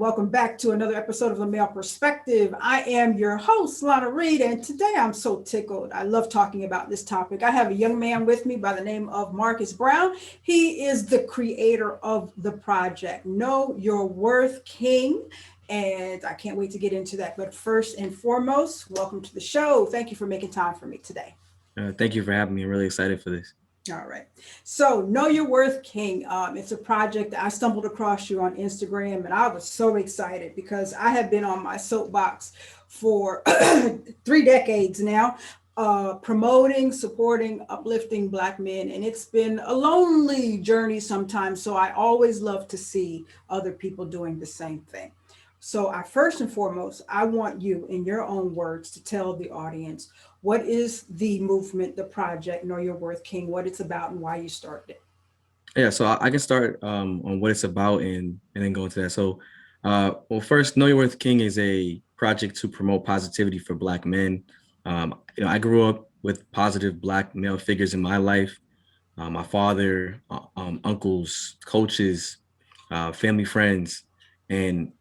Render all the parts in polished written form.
welcome back to another episode of The Male Perspective. I am your host, Lana Reid, and today I'm so tickled. I love talking about this topic. I have a young man with me by the name of Marcus Brown. He is the creator of the project, Know Your Worth King, and I can't wait to get into that. But first and foremost, welcome to the show. Thank you for making time for me today. Thank you for having me. I'm really excited for this. All right. So Know Your Worth King. It's a project that I stumbled across you on Instagram, and I was so excited because I have been on my soapbox for 3 decades now, promoting, supporting, uplifting Black men. And it's been a lonely journey sometimes. So I always love to see other people doing the same thing. So first and foremost, I want you, in your own words, to tell the audience what is the movement, the project, Know Your Worth King, what it's about and why you started it. Yeah, so I can start on what it's about and then go into that. So, well, first, Know Your Worth King is a project to promote positivity for Black men. I grew up with positive Black male figures in my life. My father, uncles, coaches, family friends. And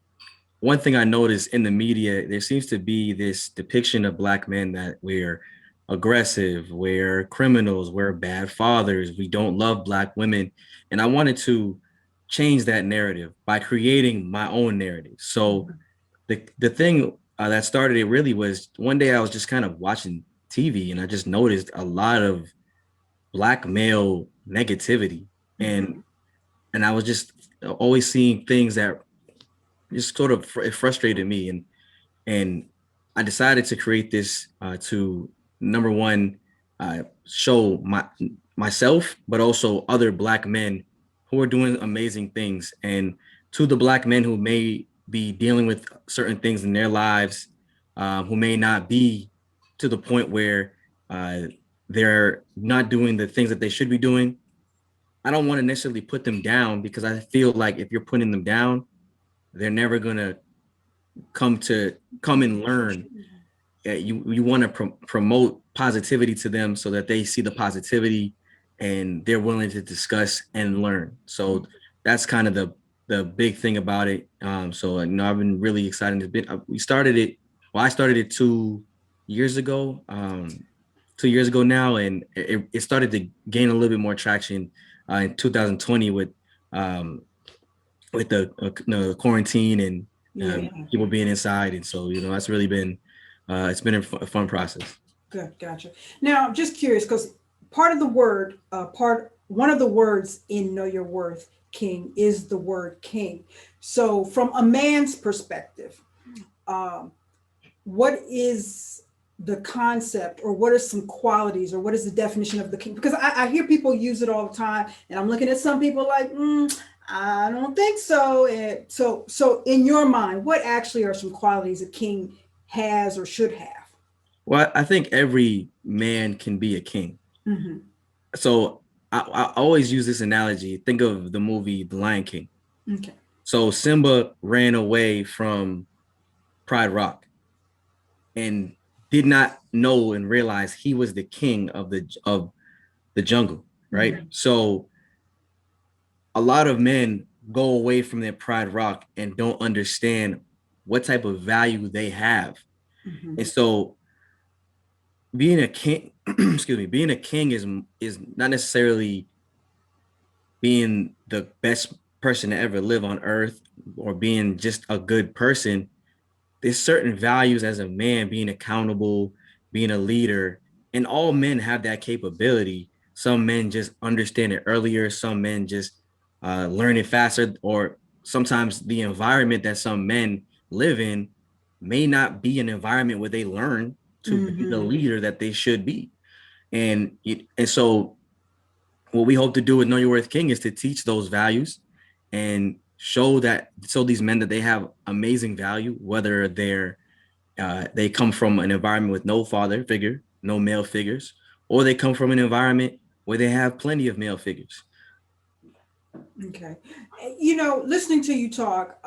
one thing I noticed in the media, there seems to be this depiction of Black men that we're aggressive, we're criminals, we're bad fathers, we don't love Black women. And I wanted to change that narrative by creating my own narrative. So the thing that started it really was one day I was just kind of watching TV and I just noticed a lot of Black male negativity. And I was just always seeing things that just sort of it frustrated me, and I decided to create this to number one show myself, but also other Black men who are doing amazing things, and to the Black men who may be dealing with certain things in their lives, who may not be to the point where they're not doing the things that they should be doing. I don't want to necessarily put them down because I feel like if you're putting them down, they're never gonna come and learn. You want to promote positivity to them so that they see the positivity and they're willing to discuss and learn. So that's kind of the big thing about it. So I've been really excited. We started it. Well, I started it 2 years ago. 2 years ago now, and it started to gain a little bit more traction in 2020 with the quarantine and people being inside, and so that's really been it's been a fun process. Good, gotcha. Now, just curious, because part of the word, one of the words in Know Your Worth King is the word king. So, from a man's perspective, what is the concept, or what are some qualities, or what is the definition of the king? Because I hear people use it all the time, and I'm looking at some people like, I don't think so. And so in your mind, what actually are some qualities a king has or should have? Well, I think every man can be a king. Mm-hmm. So I always use this analogy. Think of the movie The Lion King. Okay. So Simba ran away from Pride Rock and did not know and realize he was the king of the jungle, right? Mm-hmm. So a lot of men go away from their Pride Rock and don't understand what type of value they have. Mm-hmm. And so being a king, being a king is not necessarily being the best person to ever live on earth or being just a good person. There's certain values as a man, being accountable, being a leader, and all men have that capability. Some men just understand it earlier. Some men just learn it faster, or sometimes the environment that some men live in may not be an environment where they learn to be the leader that they should be. And so what we hope to do with Know Your Worth King is to teach those values and show these men that they have amazing value, whether they come from an environment with no father figure, no male figures, or they come from an environment where they have plenty of male figures. Okay. Listening to you talk,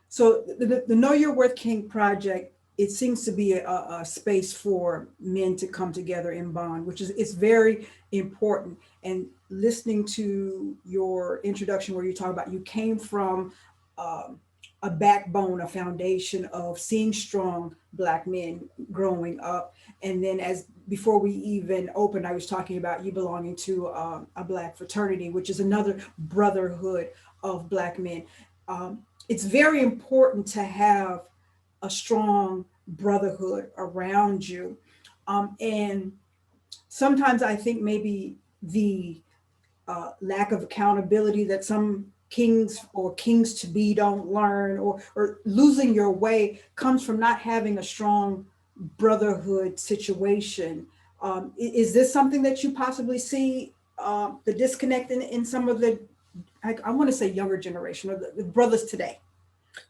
so the Know Your Worth King project, it seems to be a space for men to come together in bond, which is it's very important. And listening to your introduction where you talk about you came from a a backbone, a foundation of seeing strong Black men growing up. And then, as before we even opened, I was talking about you belonging to a Black fraternity, which is another brotherhood of Black men. Um, it's very important to have a strong brotherhood around you. And sometimes I think maybe the lack of accountability that some kings or kings to be don't learn, or losing your way, comes from not having a strong brotherhood situation. Is this something that you possibly see, the disconnect in some of the, I want to say younger generation, or the brothers today?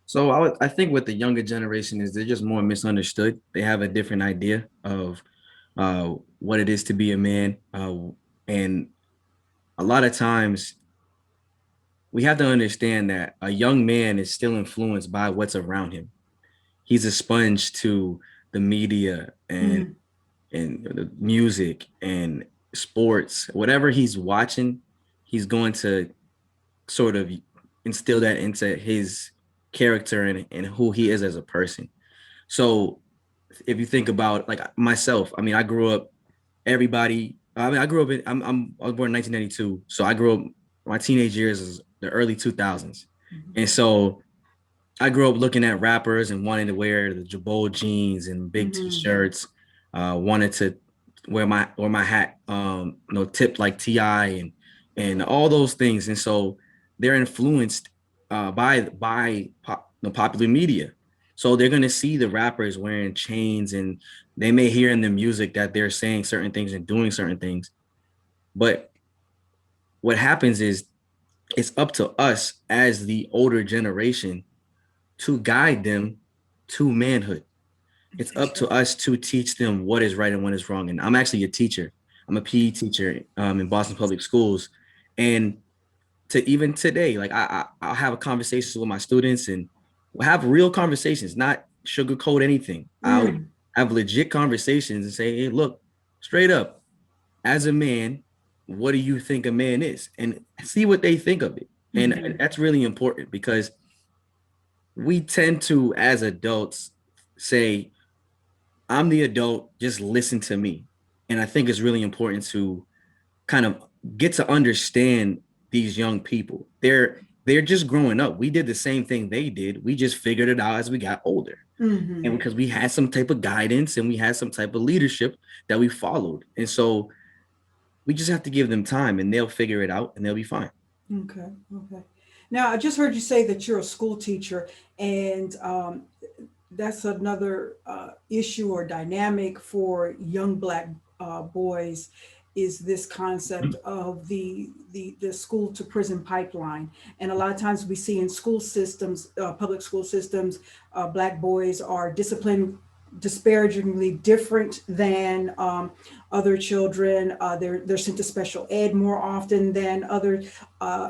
So I think with the younger generation is they're just more misunderstood. They have a different idea of what it is to be a man, and a lot of times we have to understand that a young man is still influenced by what's around him. He's a sponge to the media Mm, and the music and sports. Whatever he's watching, he's going to sort of instill that into his character and who he is as a person. So if you think about like myself, I mean, I grew up, I grew up I was born in 1992. So I grew up, my teenage years is the early 2000s. mhm, And so I grew up looking at rappers and wanting to wear the Jabot jeans and big mhm, t-shirts, wanted to wear my hat, tipped like Ti and all those things. And so they're influenced by popular media. So they're gonna see the rappers wearing chains, and they may hear in the music that they're saying certain things and doing certain things. But what happens is it's up to us as the older generation to guide them to manhood. It's up to exactly. us to teach them what is right and what is wrong. And I'm actually a teacher. I'm a PE teacher in Boston Public Schools, and to even today, like I'll have a conversation with my students and we'll have real conversations, not sugarcoat anything. I'll Mm, have legit conversations and say, hey, look, straight up, as a man, what do you think a man is? And see what they think of it. And mhm, that's really important because we tend to, as adults, say, I'm the adult, just listen to me. And I think it's really important to kind of get to understand these young people. They're just growing up. We did the same thing they did. We just figured it out as we got older. And mhm. because we had some type of guidance and we had some type of leadership that we followed. And so we just have to give them time and they'll figure it out and they'll be fine. Okay, okay. Now, I just heard you say that you're a school teacher, and that's another issue or dynamic for young Black boys, is this concept of the school to prison pipeline. And a lot of times we see in school systems, public school systems, Black boys are disciplined disparagingly different than other children. They're sent to special ed more often than other.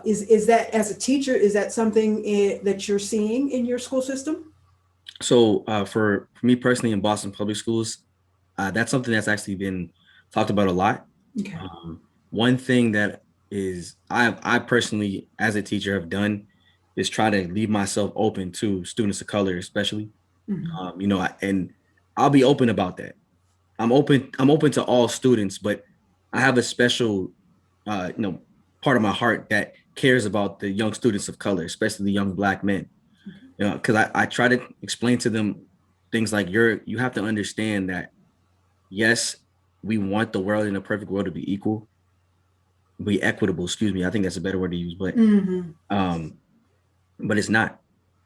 Is that, as a teacher, is that something that you're seeing in your school system? So for me personally in Boston Public Schools, that's something that's actually been talked about a lot. Okay. One thing that is I personally as a teacher have done is try to leave myself open to students of color, especially. Mm-hmm. And I'll be open about that. I'm open to all students, but I have a special uh, you know part of my heart that cares about the young students of color, especially the young Black men. Because I try to explain to them things like you have to understand that yes, we want the world in a perfect world to be equal, be equitable, excuse me. I think that's a better word to use, Mm-hmm. um, but it's not.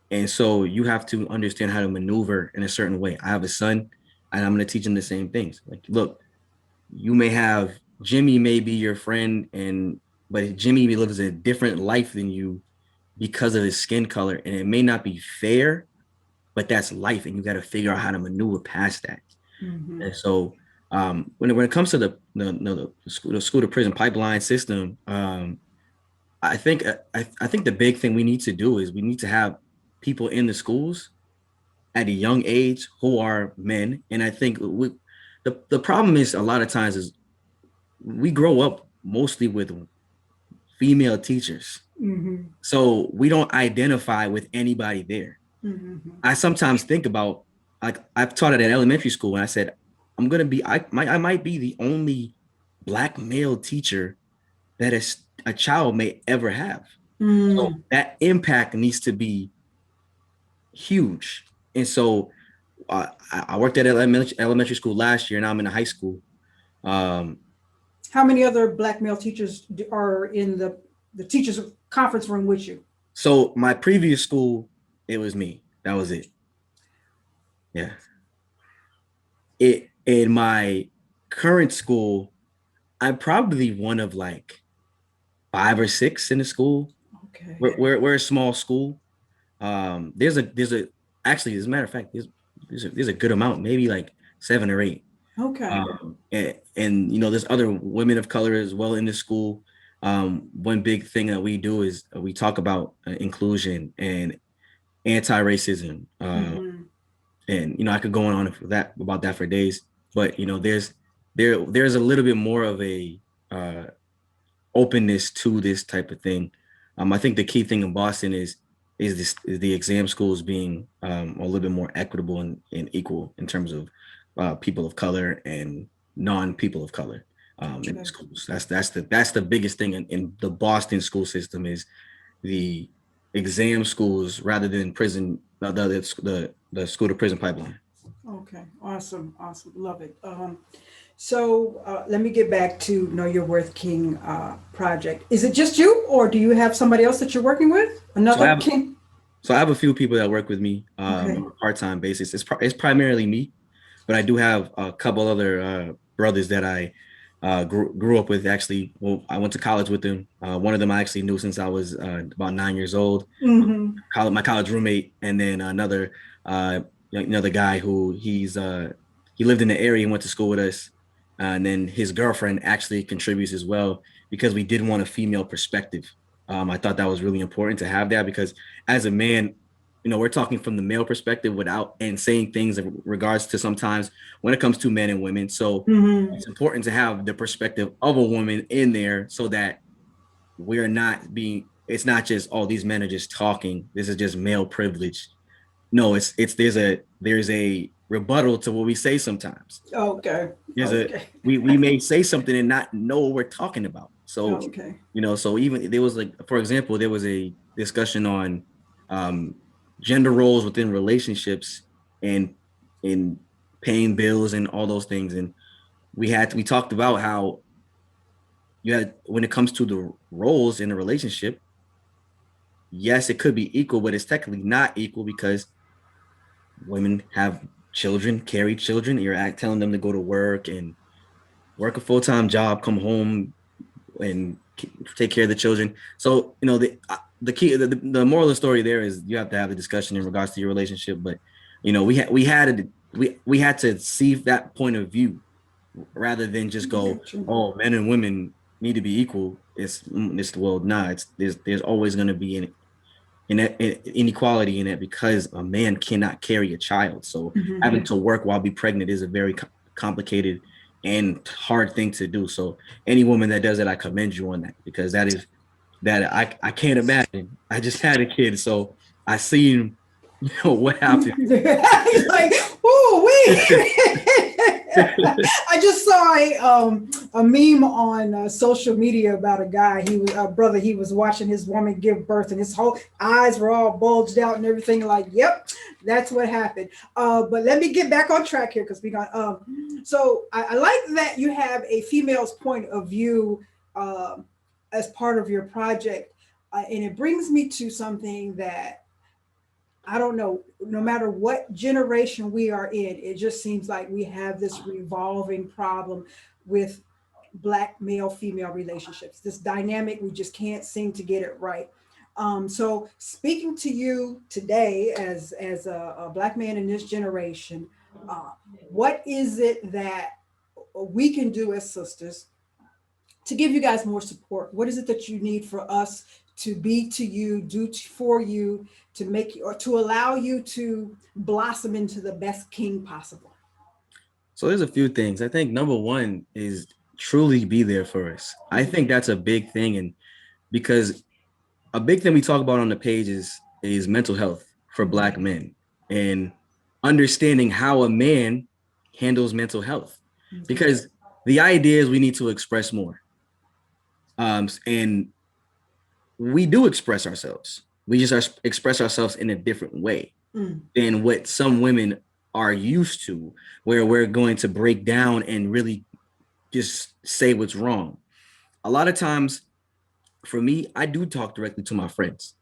And so you have to understand how to maneuver in a certain way. I have a son and I'm going to teach him the same things. Like, look, you may have Jimmy may be your friend, but Jimmy lives a different life than you because of his skin color. And it may not be fair, but that's life. And you got to figure out how to maneuver past that. Mm-hmm. And so when it comes to the school to prison pipeline system, I think the big thing we need to do is we need to have people in the schools at a young age who are men. And I think the problem is a lot of times is we grow up mostly with female teachers. Mm-hmm. So we don't identify with anybody there. Mhm. I sometimes think about, like, I've taught at an elementary school, and I said, I might be the only black male teacher that a child may ever have. So Mm. that impact needs to be huge. And so I worked at elementary school last year, and I'm in a high school. Um, How many other black male teachers are in the teachers conference room with you? so my previous school, it was me. That was it. Yeah. It in my current school, I'm probably one of like 5 or 6 in the school. Okay. We're a small school. There's a actually, as a matter of fact, there's a good amount, maybe like 7 or 8. Okay. And there's other women of color as well in the school. One big thing that we do is we talk about inclusion and anti-racism. Hmm. And I could go on for that about that for days. But there's a little bit more of a uh, openness to this type of thing. I think the key thing in Boston is the exam schools being a little bit more equitable and equal in terms of people of color and non-people of color in the Okay. schools. That's the biggest thing in the Boston school system is the exam schools rather than prison the school to prison pipeline. Okay. Awesome. Awesome. Love it. So let me get back to Know Your Worth King project. Is it just you, or do you have somebody else that you're working with? So I Another have king? so I have a few people that work with me Okay. on a part-time basis. It's primarily me, but I do have a couple other brothers that I grew up with. Actually, well, I went to college with them. One of them I actually knew since I was about 9 years old. Mm-hmm. My college roommate, and then uh, another guy who he lived in the area and went to school with us. And then his girlfriend actually contributes as well because we did want a female perspective. I thought that was really important to have that because as a man, we're talking from the male perspective without and saying things in regards to sometimes when it comes to men and women. So Mm-hmm. it's important to have the perspective of a woman in there so that we're not being, it's not just, oh, these men are just talking. This is just male privilege. No, it's there's a rebuttal to what we say sometimes. Okay. There's a Okay. we may say something and not know what we're talking about. So, Okay. so even there was, like, for example, there was a discussion on um gender roles within relationships and in paying bills and all those things. And we talked about how you had, when it comes to the roles in a relationship, yes, it could be equal, but it's technically not equal because women have children, carry children. You're telling them to go to work and work a full-time job, come home and take care of the children. So, the key, the moral of the story there is you have to have the discussion in regards to your relationship. But, we had to see that point of view rather than just go, Gotcha. oh, men and women need to be equal. It's well, nah, there's always going to be inequality in it because a man cannot carry a child. So Mm-hmm. having to work while be pregnant is a very complicated and hard thing to do. So any woman that does it, I commend you on that because I can't imagine. I just had a kid, so I seen what happened. He's like, oh wait. I just saw a meme on social media about a guy. He was a brother. He was watching his woman give birth, and his whole eyes were all bulged out and everything. Like, yep, that's what happened. But let me get back on track here because we got. So I like that you have a female's point of view as part of your project, and it brings me to something that I don't know, no matter what generation we are in, it just seems like we have this revolving problem with black male female relationships. This dynamic, we just can't seem to get it right. So speaking to you today as a black man in this generation, uh, what is it that we can do as sisters to give you guys more support? What is it that you need for us to be to you, for you, to make you, or to allow you to blossom into the best king possible? So there's a few things. I think number one is truly be there for us. I think that's a big thing, and because a big thing we talk about on the page is mental health for Black men and understanding how a man handles mental health. Okay. Because the idea is we need to express more. And we do express ourselves. We just express ourselves in a different way Mm. than what some women are used to, where we're going to break down and really just say what's wrong. A lot of times, for me, I do talk directly to my friends.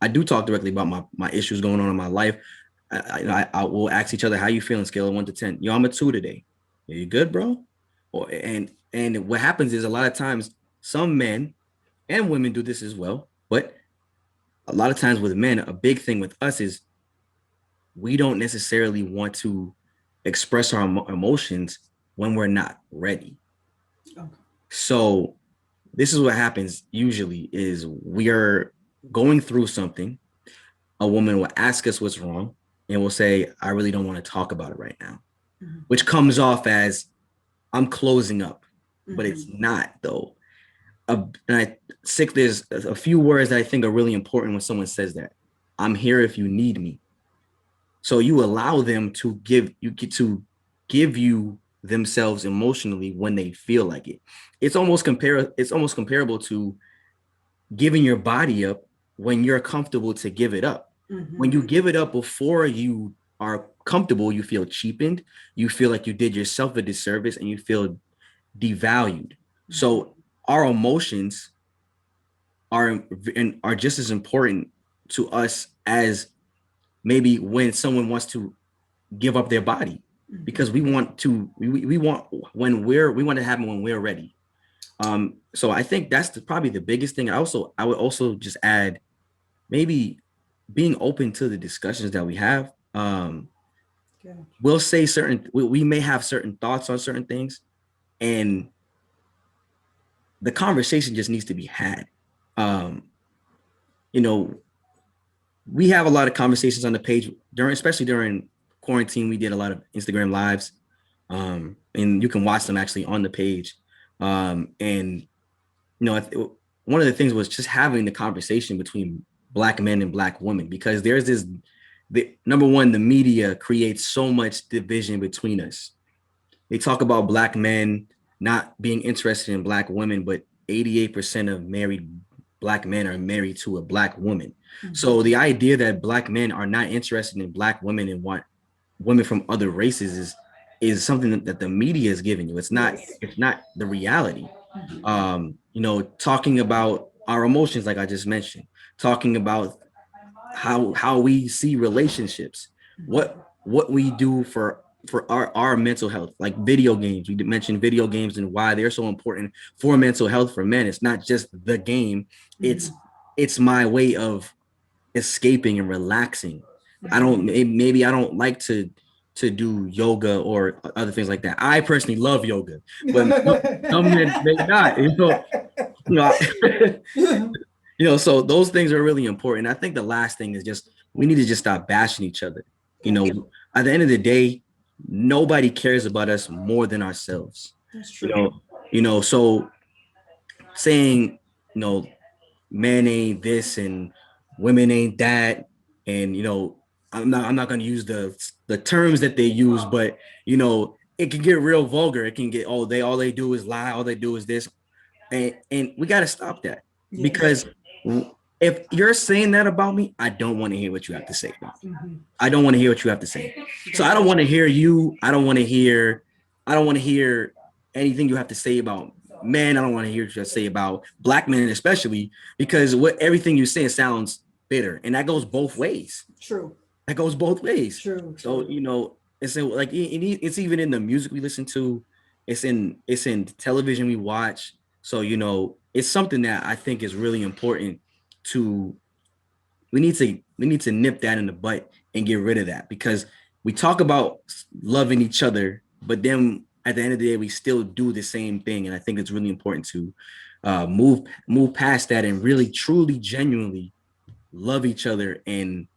I do talk directly about my issues going on in my life. I will ask each other, how you feeling, scale of 1 to 10. Yo, I'm a 2 today. Are you good, bro? Or and what happens is a lot of times some men and women do this as well, but a lot of times with men, a big thing with us is we don't necessarily want to express our emotions when we're not ready. Okay. So this is what happens usually is we are going through something. A woman will ask us what's wrong and we'll say, I really don't want to talk about it right now, Mm-hmm. which comes off as I'm closing up, but it's Mm-hmm. not though. And I sick, there's a few words that I think are really important when someone says that. I'm here if you need me. So you allow them to give you themselves emotionally when they feel like it. It's almost comparable to giving your body up when you're comfortable to give it up. When Mm-hmm. you give it up before you are comfortable, you feel cheapened, you feel like you did yourself a disservice, and you feel devalued. Mm-hmm. So our emotions are just as important to us as maybe when someone wants to give up their body, Mm-hmm. because we want we want to happen when we're ready. So I think that's probably the biggest thing. I would also just add maybe being open to the discussions that we have. Okay. We'll say we may have certain thoughts on certain things, and the conversation just needs to be had. Um, you know, we have a lot of conversations on the page especially during quarantine. We did a lot of Instagram lives, and you can watch them actually on the page. And one of the things was just having the conversation between Black men and Black women, because there's the number one, the media creates so much division between us. They talk about Black men not being interested in Black women, but 88% of married Black men are married to a Black woman. Mm-hmm. So the idea that Black men are not interested in Black women and want women from other races is something that the media is giving you. Yes. It's not the reality. Mm-hmm. Talking about our emotions, like I just mentioned, talking about how we see relationships, Mm-hmm. what we do for our mental health, like video games. We mentioned video games and why they're so important for mental health for men. It's not just the game, Mm-hmm. it's my way of escaping and relaxing. I Mm-hmm. don't maybe I don't like to do yoga or other things like that. I personally love yoga, but some men may not. You know, so those things are really important. I think the last thing is just we need to just stop bashing each other. You Gotcha. know, at the end of the day, nobody cares about us more than ourselves. That's You true. know, so saying, men ain't this and women ain't that, and I'm not gonna use the terms that they use, but it can get real vulgar. It can get, oh, they all they do is lie, all they do is this, and we got to stop that, Yes. because if you're saying that about me, I don't want to hear what you have to say about me. Mm-hmm. I don't want to hear what you have to say. So I don't Gotcha. want to hear you. I don't want to hear anything you have to say about men. I don't want to hear what you have to say about Black men, especially because what everything you're saying sounds bitter, and that goes both ways. True. That goes both ways. True. So True. it's like it's even in the music we listen to. It's in television we watch. So it's something that I think is really important to. We need to nip that in the butt and get rid of that, because we talk about loving each other, but then at the end of the day we still do the same thing. And I think it's really important to move past that and really truly genuinely love each other and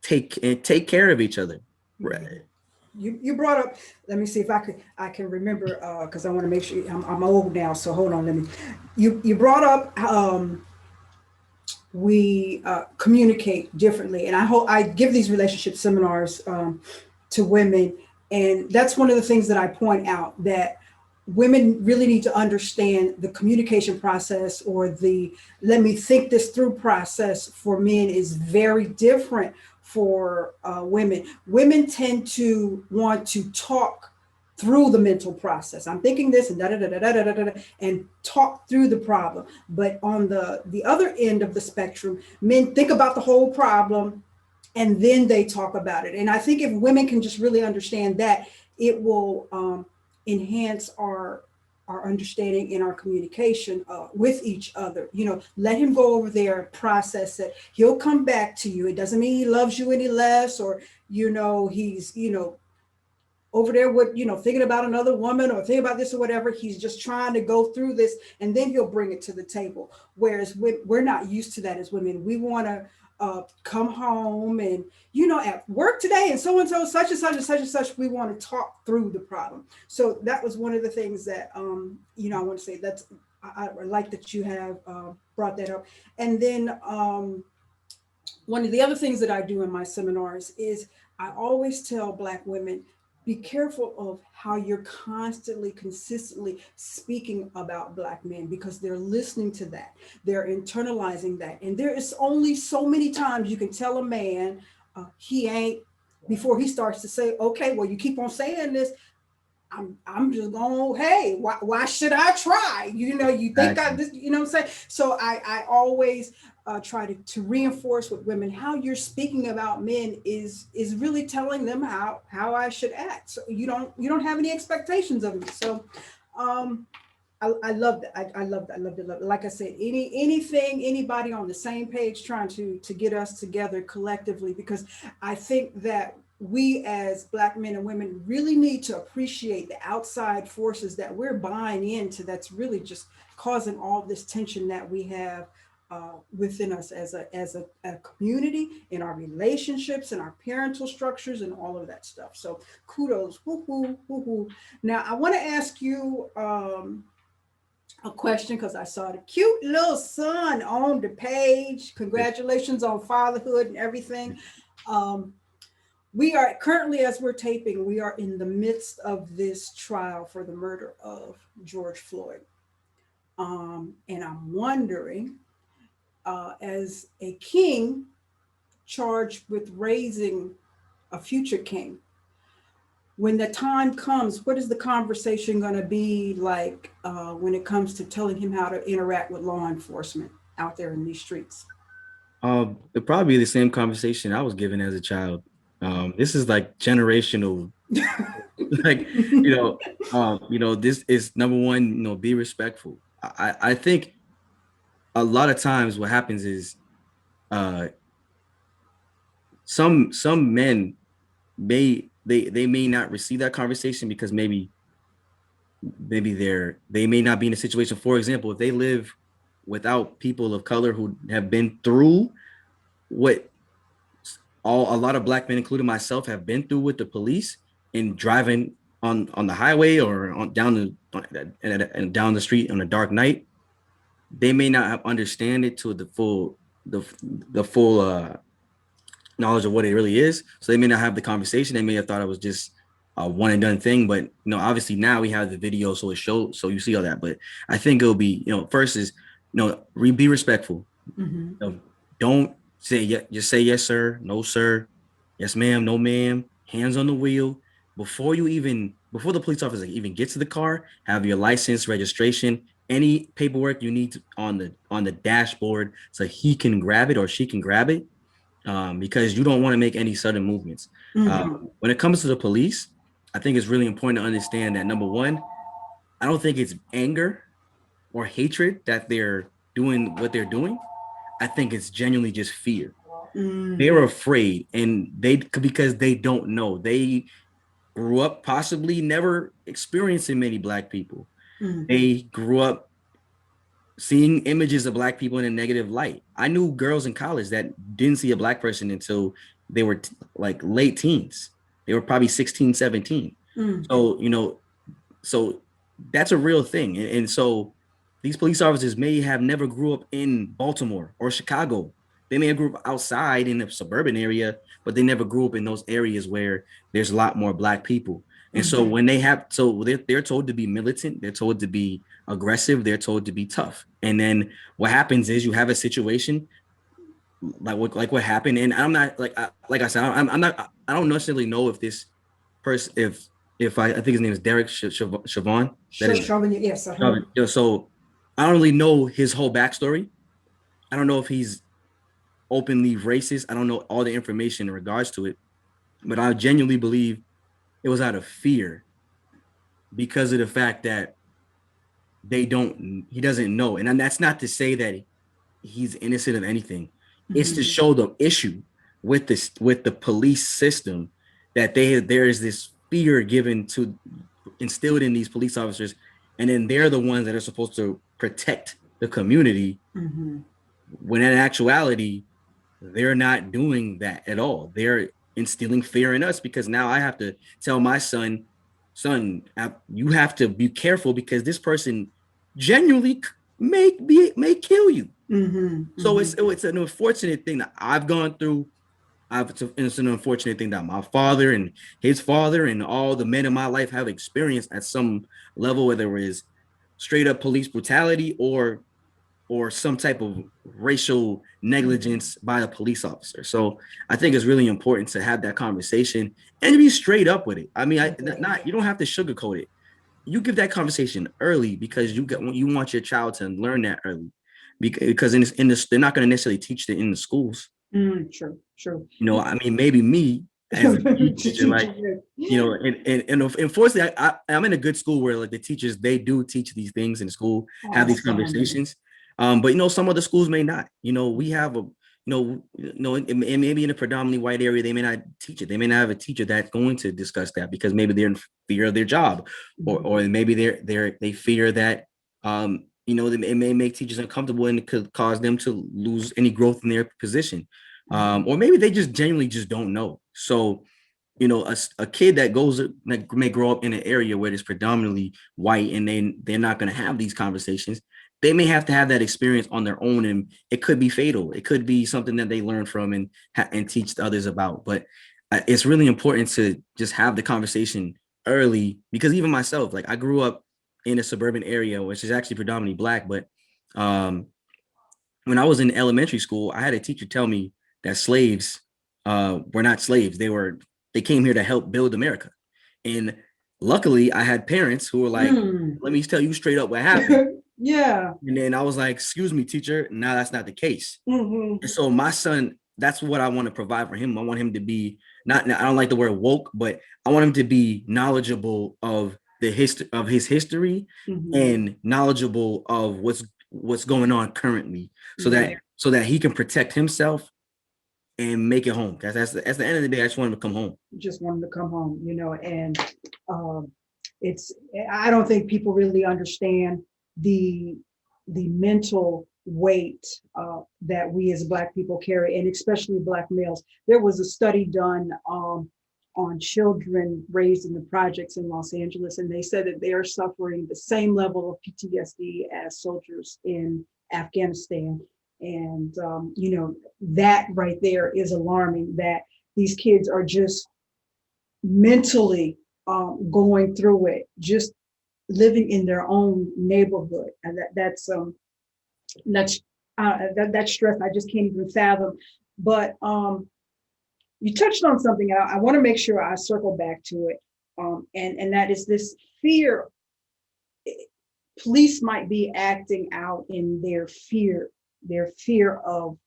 take care of each other. Right. Mm-hmm. You brought up. Let me see if I can remember because I want to make sure I'm old now. So hold on. Let me. You brought up we communicate differently. And I hope I give these relationship seminars to women, and that's one of the things that I point out, that women really need to understand the communication process, or the let me think this through process for men is very different for women. Women tend to want to talk through the mental process. I'm thinking this and da da da da da da da, and talk through the problem. But on the other end of the spectrum, men think about the whole problem and then they talk about it. And I think if women can just really understand that, it will enhance our understanding in our communication with each other. You know, let him go over there, process it. He'll come back to you. It doesn't mean he loves you any less, or he's over there with thinking about another woman or thinking about this or whatever. He's just trying to go through this, and then he'll bring it to the table. Whereas we're not used to that as women. We want to come home and at work today, and so and so, such and such and such and such, we want to talk through the problem. So that was one of the things that I want to say. That's I like that you have brought that up. And then one of the other things that I do in my seminars is I always tell Black women, be careful of how you're constantly, consistently speaking about Black men, because they're listening to that. They're internalizing that. And there is only so many times you can tell a man he ain't, before he starts to say, okay, well, you keep on saying this. I'm just going, hey, why should I try? You think I Exactly. this, what I'm saying? So I always try to reinforce with women, how you're speaking about men is really telling them how I should act. So you don't have any expectations of me. So um I love that. I love that. I love it. Like I said, anybody on the same page trying to get us together collectively, because I think that we as Black men and women really need to appreciate the outside forces that we're buying into, that's really just causing all this tension that we have within us as a community, in our relationships, in our parental structures, and all of that stuff. So kudos. Woo-hoo, woo-hoo. Now I want to ask you a question, because I saw the cute little son on the page. Congratulations on fatherhood and everything. Um, we are currently, as we're taping, we are in the midst of this trial for the murder of George Floyd. And I'm wondering, as a king charged with raising a future king, when the time comes, what is the conversation going to be like when it comes to telling him how to interact with law enforcement out there in these streets? It'd probably be the same conversation I was given as a child. This is like generational, like this is number one. Be respectful. I think a lot of times what happens is uh, some men they may not receive that conversation because maybe they may not be in a situation. For example, if they live without people of color who have been through what a lot of Black men, including myself, have been through with the police and driving on the highway or and down the street on a dark night, they may not have understand it to the full knowledge of what it really is. So they may not have the conversation. They may have thought it was just a one and done thing. But obviously now we have the video, so it shows, so you see all that. But I think it'll be, first is, be respectful. Mm-hmm. Don't say just say yes, sir, no, sir, yes, ma'am, no, ma'am, hands on the wheel. Before the police officer even gets to the car, have your license, registration, any paperwork you need on the dashboard so he can grab it or she can grab it, because you don't want to make any sudden movements. Mm-hmm. When it comes to the police, I think it's really important to understand that, number one, I don't think it's anger or hatred that they're doing what they're doing. I think it's genuinely just fear. They're Mm-hmm. afraid, and because they don't know. They grew up possibly never experiencing many Black people. Mm-hmm. They grew up seeing images of Black people in a negative light. I knew girls in college that didn't see a Black person until they were like late teens. They were probably 16, 17. Mm-hmm. So, so that's a real thing. And so these police officers may have never grew up in Baltimore or Chicago. They may have grew up outside in a suburban area, but they never grew up in those areas where there's a lot more black people. And so Mhm. when they have, so they're told to be militant, they're told to be aggressive, they're told to be tough. And then what happens is you have a situation like what happened. And I'm not like I said, I'm not, I don't necessarily know if this person, if I think his name is Derek Chavon. That Sure, is, Chauvin, yes. Uh-huh. so I don't really know his whole backstory. I don't know if he's openly racist. I don't know all the information in regards to it, but I genuinely believe it was out of fear because of the fact that he doesn't know. And that's not to say that he's innocent of anything. It's to Mhm. show the issue with the police system that there is this fear given to instilled in these police officers, and then they're the ones that are supposed to protect the community. Mhm. When in actuality, they're not doing that at all. They're instilling fear in us because now I have to tell my son, you have to be careful because this person genuinely may kill you. Mhm. So Mhm. it's an unfortunate thing that I've gone through. It's an unfortunate thing that my father and his father and all the men in my life have experienced at some level, whether it is straight up police brutality or some type of racial Mhm. negligence by a police officer. So I think it's really important to have that conversation and to be straight up with it. I mean, Exactly. you don't have to sugarcoat it. You give that conversation early because you want your child to learn that early, because in this they're not going to necessarily teach it in the schools. Mm, true, true. I mean, maybe me as a PE To teacher, teach like, you. and unfortunately, I'm in a good school where like the teachers, they do teach these things in school, have these Awesome. conversations. But some other schools may not. We have and maybe in a predominantly white area, they may not teach it. They may not have a teacher that's going to discuss that because maybe they're in fear of their job, or Mhm. maybe they fear that it may make teachers uncomfortable and it could cause them to lose any growth in their position. Mhm. Or maybe they just genuinely just don't know. So a kid that may grow up in an area where it's predominantly white and they're not going to have these conversations. They may have to have that experience on their own, and it could be fatal. It could be something that they learn from and teach others about. But it's really important to just have the conversation early, because even myself, like, I grew up in a suburban area which is actually predominantly black, but um when I was in elementary school, I had a teacher tell me that slaves were not slaves. They came here to help build America. And luckily, I had parents who were like, Mm. "Let me tell you straight up what happened." Yeah. And then I was like, "Excuse me, teacher. No, that's not the case." Mhm. And so my son, that's what I want to provide for him. I want him to be not. I don't like the word woke, but I want him to be knowledgeable of the history of his history Mhm. and knowledgeable of what's going on currently, so Yeah. that he can protect himself and make it home. Because that's the end of the day, I just want him to come home. Just wanted to come home, and um, it's, I don't think people really understand the the mental weight that we as Black people carry, and especially Black males. There was a study done on children raised in the projects in Los Angeles, and they said that they are suffering the same level of PTSD as soldiers in Afghanistan. And that right there is alarming, that these kids are just mentally going through it, just living in their own neighborhood, and that's that stress I just can't even fathom. But you touched on something, and I want to make sure I circle back to it, and that is this fear. Police might be acting out in their fear of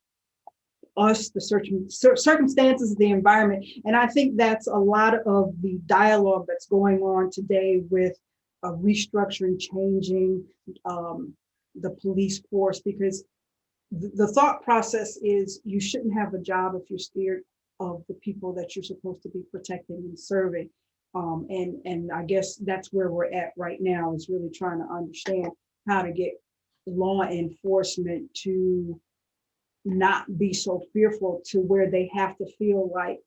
us, the circumstances, the environment. And I think that's a lot of the dialogue that's going on today with restructuring, changing the police force, because the thought process is you shouldn't have a job if you're scared of the people that you're supposed to be protecting and serving. And I guess that's where we're at right now, is really trying to understand how to get law enforcement to not be so fearful to where they have to feel like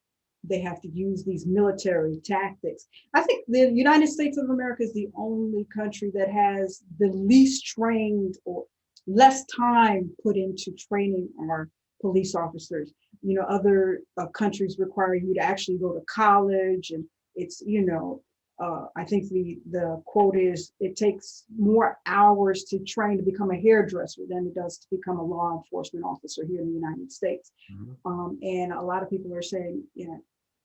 they have to use these military tactics. I think the United States of America is the only country that has the least trained or less time put into training our police officers. Other countries require you to actually go to college, and it's, I think the quote is it takes more hours to train to become a hairdresser than it does to become a law enforcement officer here in the United States. Mhm. And a lot of people are saying,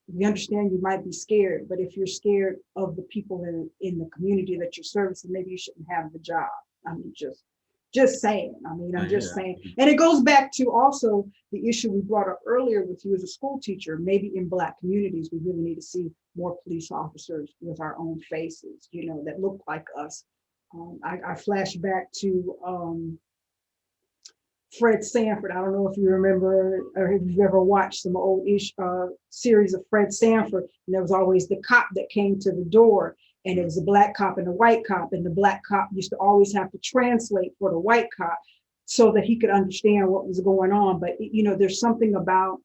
we understand you might be scared, but if you're scared of the people in the community that you're servicing, maybe you shouldn't have the job. I mean, just saying. I mean, I'm I just hear saying. And it goes back to also the issue we brought up earlier with you as a school teacher. Maybe in Black communities, we really need to see more police officers with our own faces, that look like us. I flash back to Fred Sanford. I don't know if you remember or if you've ever watched some old series of Fred Sanford. And there was always the cop that came to the door, and it was a black cop and a white cop. And the black cop used to always have to translate for the white cop so that he could understand what was going on. But, there's something about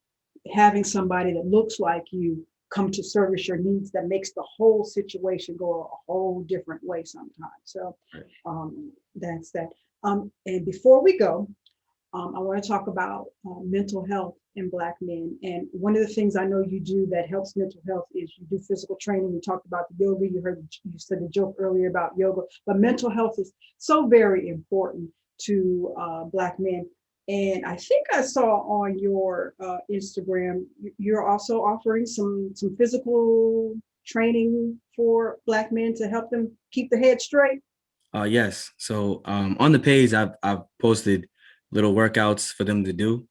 having somebody that looks like you come to service your needs that makes the whole situation go a whole different way sometimes. So that's that. And before we go, I want to talk about mental health in Black men. And one of the things I know you do that helps mental health is you do physical training. We talked about the yoga. You said the joke earlier about yoga, but mental health is so very important to Black men. And I think I saw on your Instagram, you're also offering some physical training for Black men to help them keep their head straight. Yes. So on the page, I've posted little workouts for them to do.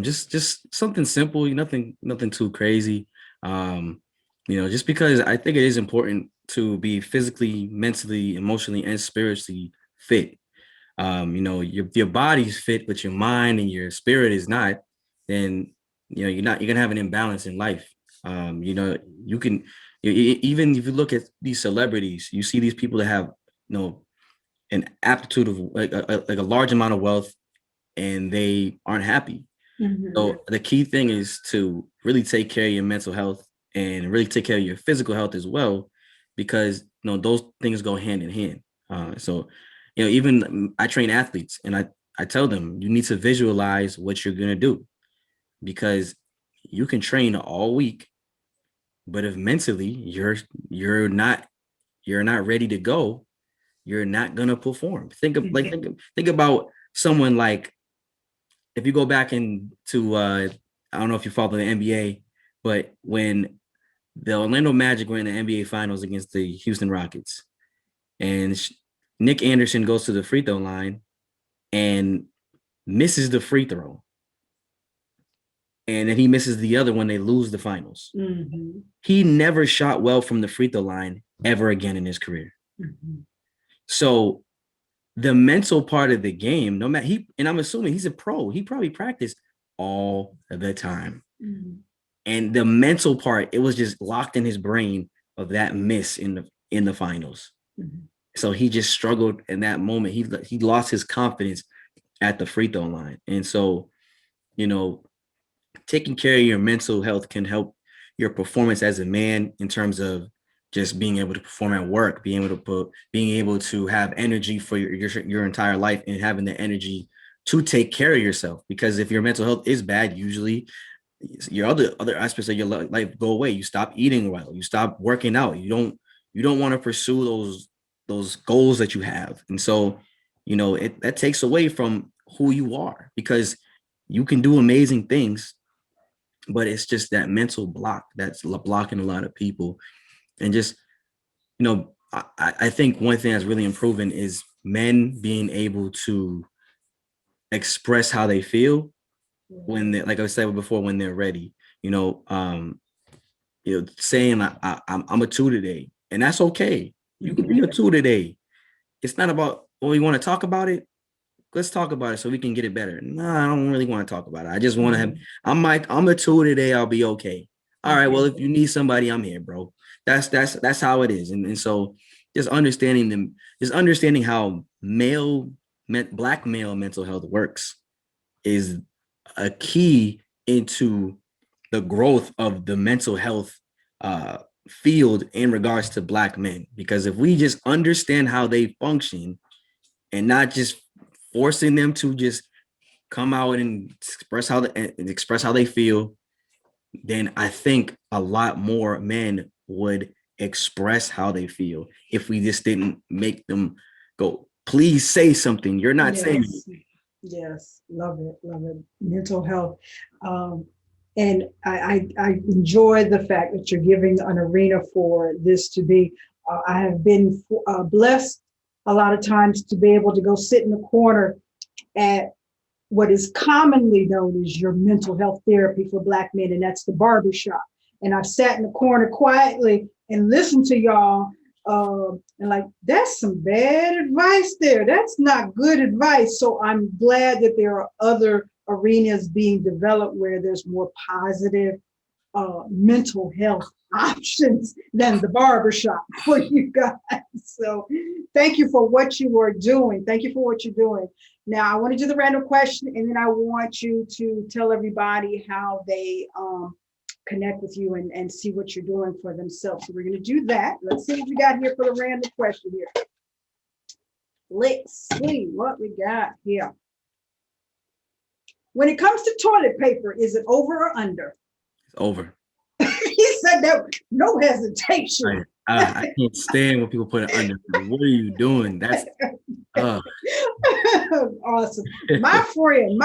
Just something simple, nothing too crazy. Um, just because I think it is important to be physically, mentally, emotionally, and spiritually fit. Your body's fit, but your mind and your spirit is not, then you're gonna have an imbalance in life. You can even if you look at these celebrities, you see these people that have an aptitude of like a large amount of wealth, and they aren't happy. Mhm. So the key thing is to really take care of your mental health and really take care of your physical health as well, because those things go hand in hand. So even I train athletes, and I tell them you need to visualize what you're gonna do, because you can train all week, but if mentally you're not you're not ready to go, you're not gonna perform. Mhm. Think about someone like, if you go back into I don't know if you follow the NBA, but when the Orlando Magic were in the NBA Finals against the Houston Rockets, and Nick Anderson goes to the free throw line and misses the free throw, and then he misses the other when they lose the finals. Mhm. He never shot well from the free throw line ever again in his career. Mhm. So the mental part of the game, no matter and I'm assuming he's a pro, he probably practiced all the time. Mhm. And the mental part, it was just locked in his brain of that miss in the finals. Mhm. So he just struggled in that moment. He lost his confidence at the free throw line. And so, you know, taking care of your mental health can help your performance as a man in terms of just being able to perform at work, being able to have energy for your entire life, and having the energy to take care of yourself. Because if your mental health is bad, usually your other aspects of your life go away. You stop eating well, you stop working out, you don't want to pursue those goals that you have. And so that takes away from who you are, because you can do amazing things, but it's just that mental block that's blocking a lot of people. And just I think one thing that's really improving is men being able to express how they feel when they, like I said before, when they're ready. you know um Saying I'm a two today, and that's okay. You can be Mhm. a two today. It's not about, well, you want to talk about it, let's talk about it so we can get it better. No, I don't really want to talk about it. I just want to have, Mhm. I'm a two today, I'll be okay. All right, well, Mhm. if you need somebody, I'm here, bro. That's how it is. And so just understanding how black male mental health works is a key into the growth of the mental health field in regards to Black men. Because if we just understand how they function and not just forcing them to just come out and express how they feel, then I think a lot more men would express how they feel if we just didn't make them go, please say something. You're not saying Yes, yes, love it, love it. Mental health. Um, and I enjoy the fact that you're giving an arena for this to be. I have been blessed a lot of times to be able to go sit in the corner at what is commonly known as your mental health therapy for Black men, and that's the barbershop. And I've sat in the corner quietly and listened to y'all, and like, that's some bad advice there. That's not good advice. So I'm glad that there are other arenas being developed where there's more positive mental health options than the barbershop for you guys. So thank you for what you are doing. Thank you for what you're doing. Now, I want to do the random question, and then I want you to tell everybody how they connect with you and see what you're doing for themselves. So we're going to do that. Let's see what we got here for the random question here. Let's see what we got here. When it comes to toilet paper, is it over or under? it's over. He said that with no hesitation. I can't stand when people put it under. What are you doing? That's Awesome. My friend.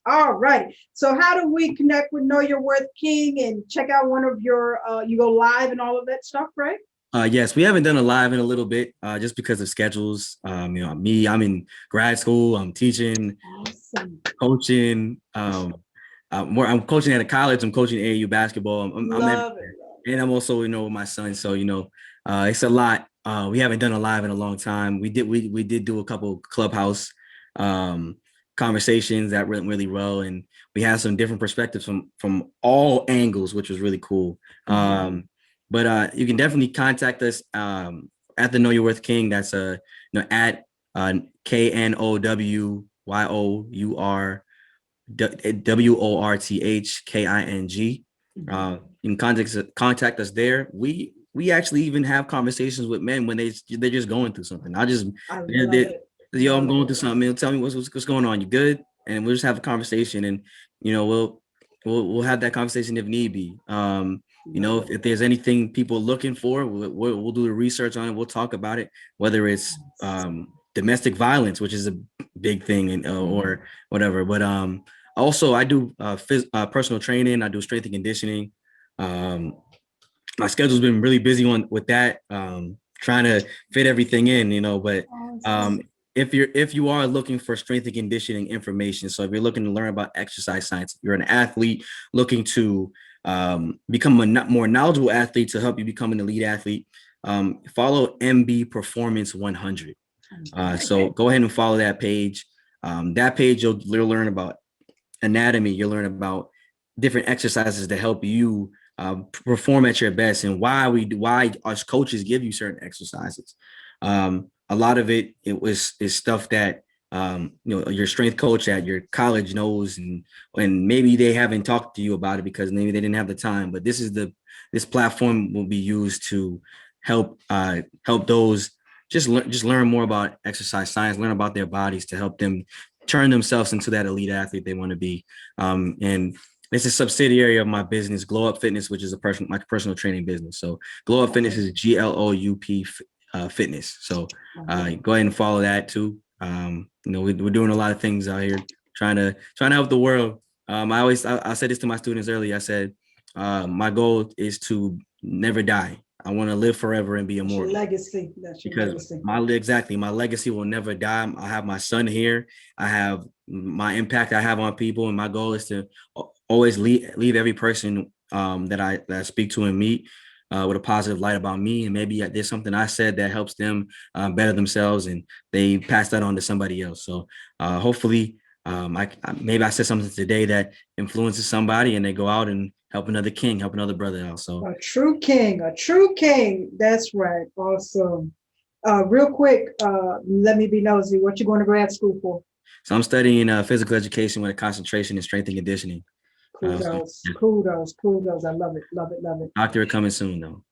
All right. So how do we connect with Know Your Worth King and check out one of your, you go live and all of that stuff, right? Yes, we haven't done a live in a little bit, just because of schedules. I'm in grad school, I'm teaching, Awesome. coaching. I'm coaching at a college. I'm coaching AAU basketball. Love it. And I'm also, with my son. So, it's a lot. We haven't done a live in a long time. We did do a couple Clubhouse conversations that went really well, and we had some different perspectives from all angles, which was really cool. But you can definitely contact us at the Know Your Worth King. That's at KNOWYOUR WORTHKING. You can contact us there. We actually even have conversations with men when they're just going through something. I'm going through something. Tell me what's going on. You good? And we'll just have a conversation, and we'll have that conversation if need be. If there's anything people looking for, we'll do the research on it. We'll talk about it, whether it's domestic violence, which is a big thing, and or whatever. But also I do personal training. I do strength and conditioning. My schedule's been really busy with that, trying to fit everything in, but if you are looking for strength and conditioning information, so if you're looking to learn about exercise science, you're an athlete looking to become a more knowledgeable athlete to help you become an elite athlete, follow MB Performance 100. So go ahead and follow that page. That page, you'll learn about anatomy. You'll learn about different exercises to help you perform at your best, and why us coaches give you certain exercises. A lot of it is stuff that your strength coach at your college knows, and maybe they haven't talked to you about it because maybe they didn't have the time. But this platform will be used to help those just learn more about exercise science, learn about their bodies to help them turn themselves into that elite athlete they want to be. And it's a subsidiary of my business, Glow Up Fitness, which is my personal training business. So Glow Up Fitness is GLOUP Fitness. So go ahead and follow that too. We're doing a lot of things out here, trying to help the world. I said this to my students earlier. I said my goal is to never die. I want to live forever and be immortal. Legacy. That's your legacy. My legacy will never die. I have my son here. I have my impact I have on people, and my goal is to always leave every person that I speak to and meet with a positive light about me, and maybe there's something I said that helps them better themselves, and they pass that on to somebody else. So hopefully, maybe I said something today that influences somebody, and they go out and help another brother out. So a true king. That's right. Awesome. Real quick, let me be nosy. What you going to grad school for? So I'm studying physical education with a concentration in strength and conditioning. Kudos, kudos, kudos. I love it, love it, love it. Doctor coming soon though.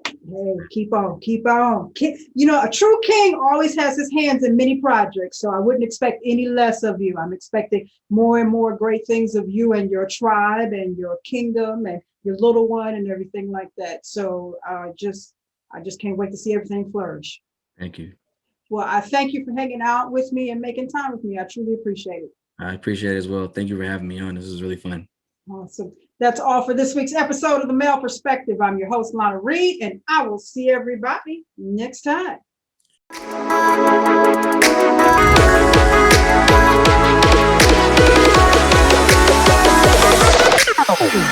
Hey, keep on, keep on. You know, a true king always has his hands in many projects, so I wouldn't expect any less of you. I'm expecting more and more great things of you and your tribe and your kingdom and your little one and everything like that. So I just can't wait to see everything flourish. Thank you. Well, I thank you for hanging out with me and making time with me. I truly appreciate it. I appreciate it as well. Thank you for having me on. This was really fun. Awesome. That's all for this week's episode of The Male Perspective. I'm your host, Lana Reid, and I will see everybody next time. Oh.